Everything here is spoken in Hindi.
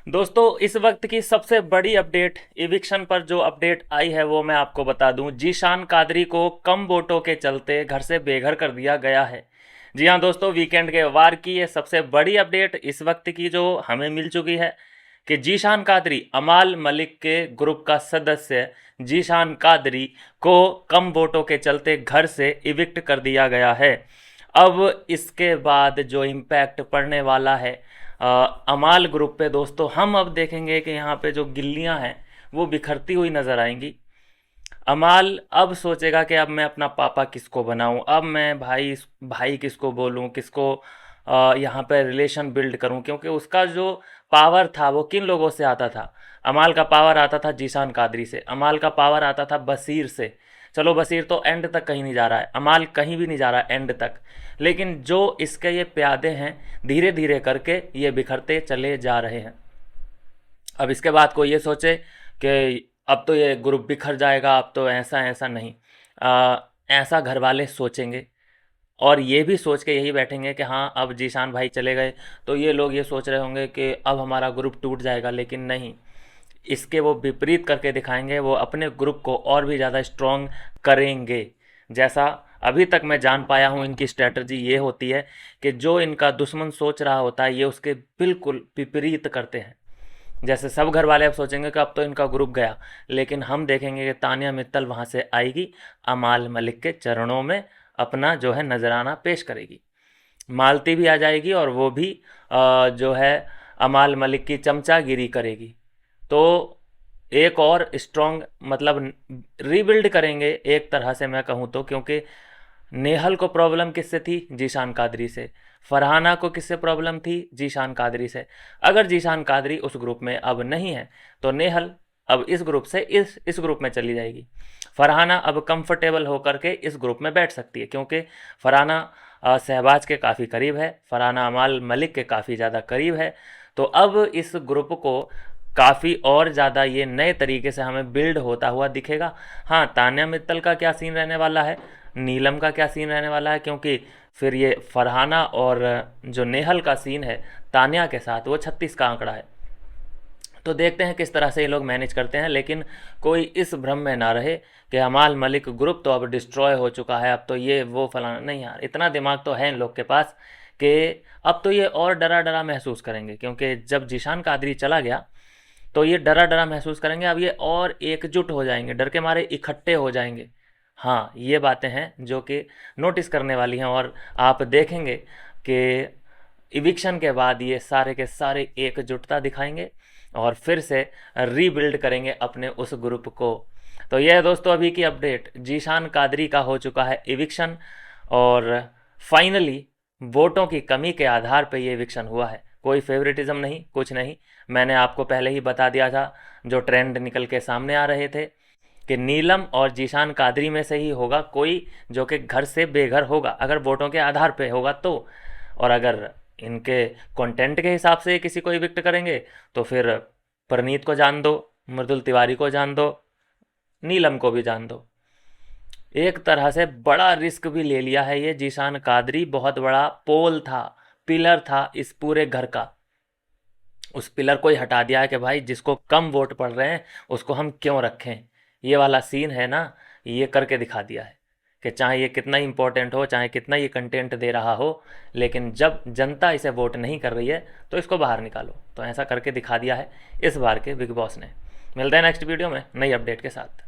दोस्तों इस वक्त की सबसे बड़ी अपडेट इविक्शन पर जो अपडेट आई है वो मैं आपको बता दूं। जीशान कादरी को कम वोटों के चलते घर से बेघर कर दिया गया है। जी हाँ दोस्तों, वीकेंड के वार की ये सबसे बड़ी अपडेट इस वक्त की जो हमें मिल चुकी है कि जीशान कादरी, अमाल मलिक के ग्रुप का सदस्य जीशान कादरी को कम वोटों के चलते घर से इविक्ट कर दिया गया है। अब इसके बाद जो इम्पैक्ट पड़ने वाला है अमाल ग्रुप पे दोस्तों, हम अब देखेंगे कि यहाँ पे जो गिल्लियाँ हैं वो बिखरती हुई नज़र आएंगी। अमाल अब सोचेगा कि अब मैं अपना पापा किसको बनाऊं, अब मैं भाई किसको बोलूं, किसको यहाँ पे रिलेशन बिल्ड करूं, क्योंकि उसका जो पावर था वो किन लोगों से आता था। अमाल का पावर आता था जीशान कादरी से, अमाल का पावर आता था बसीर से। चलो बसीर तो एंड तक कहीं नहीं जा रहा है, अमाल कहीं भी नहीं जा रहा है एंड तक, लेकिन जो इसके ये प्यादे हैं धीरे धीरे करके ये बिखरते चले जा रहे हैं। अब इसके बाद कोई ये सोचे कि अब तो ये ग्रुप बिखर जाएगा, अब तो ऐसा ऐसा नहीं। ऐसा घर वाले सोचेंगे और ये भी सोच के यही बैठेंगे कि हाँ अब जीशान भाई चले गए तो ये लोग ये सोच रहे होंगे कि अब हमारा ग्रुप टूट जाएगा, लेकिन नहीं, इसके वो विपरीत करके दिखाएंगे। वो अपने ग्रुप को और भी ज़्यादा स्ट्रॉन्ग करेंगे। जैसा अभी तक मैं जान पाया हूँ, इनकी स्ट्रेटजी ये होती है कि जो इनका दुश्मन सोच रहा होता है ये उसके बिल्कुल विपरीत करते हैं। जैसे सब घर वाले अब सोचेंगे कि अब तो इनका ग्रुप गया, लेकिन हम देखेंगे कि तानिया मित्तल वहाँ से आएगी, अमाल मलिक के चरणों में अपना जो है नजराना पेश करेगी। मालती भी आ जाएगी और वो भी जो है अमाल मलिक की चमचागिरी करेगी। तो एक और स्ट्रॉन्ग मतलब रीबिल्ड करेंगे एक तरह से मैं कहूँ तो, क्योंकि नेहल को प्रॉब्लम किससे थी? जीशान कादरी से। फरहाना को किससे प्रॉब्लम थी? जीशान कादरी से। अगर जीशान कादरी उस ग्रुप में अब नहीं है तो नेहल अब इस ग्रुप से इस ग्रुप में चली जाएगी। फरहाना अब कंफर्टेबल होकर के इस ग्रुप में बैठ सकती है, क्योंकि फरहाना शहबाज के काफ़ी करीब है, फरहाना अमाल मलिक के काफ़ी ज़्यादा करीब है। तो अब इस ग्रुप को काफ़ी और ज़्यादा ये नए तरीके से हमें बिल्ड होता हुआ दिखेगा। हाँ, तान्या मित्तल का क्या सीन रहने वाला है, नीलम का क्या सीन रहने वाला है, क्योंकि फिर ये फरहाना और जो नेहल का सीन है तान्या के साथ वो 36 का आंकड़ा है। तो देखते हैं किस तरह से ये लोग मैनेज करते हैं, लेकिन कोई इस भ्रम में ना रहे कि अमाल मलिक ग्रुप तो अब डिस्ट्रॉय हो चुका है, अब तो ये वो फलाना नहीं। यार इतना दिमाग तो है इन लोग के पास कि अब तो ये और डरा डरा महसूस करेंगे, क्योंकि जब जीशान कादरी चला गया तो ये डरा डरा महसूस करेंगे। अब ये और एकजुट हो जाएंगे, डर के मारे इकट्ठे हो जाएंगे। हाँ, ये बातें हैं जो कि नोटिस करने वाली हैं, और आप देखेंगे कि इविक्शन के बाद ये सारे के सारे एकजुटता दिखाएंगे और फिर से रीबिल्ड करेंगे अपने उस ग्रुप को। तो यह है दोस्तों अभी की अपडेट। जीशान कादरी का हो चुका है इविक्शन और फाइनली वोटों की कमी के आधार पर ये इविक्शन हुआ है। कोई फेवरेटिज्म नहीं, कुछ नहीं। मैंने आपको पहले ही बता दिया था, जो ट्रेंड निकल के सामने आ रहे थे कि नीलम और जीशान कादरी में से ही होगा कोई जो कि घर से बेघर होगा, अगर वोटों के आधार पे होगा तो। और अगर इनके कंटेंट के हिसाब से किसी को इविक्ट करेंगे तो फिर परनीत को जान दो, मृदुल तिवारी को जान दो, नीलम को भी जान दो। एक तरह से बड़ा रिस्क भी ले लिया है ये जीशान कादरी। बहुत बड़ा पोल था, पिलर था इस पूरे घर का। उस पिलर को ही हटा दिया है कि भाई जिसको कम वोट पड़ रहे हैं उसको हम क्यों रखें। ये वाला सीन है ना, ये करके दिखा दिया है कि चाहे ये कितना ही इंपॉर्टेंट हो, चाहे कितना ये कंटेंट दे रहा हो, लेकिन जब जनता इसे वोट नहीं कर रही है तो इसको बाहर निकालो। तो ऐसा करके दिखा दिया है इस बार के बिग बॉस ने। मिलते हैं नेक्स्ट वीडियो में नई अपडेट के साथ।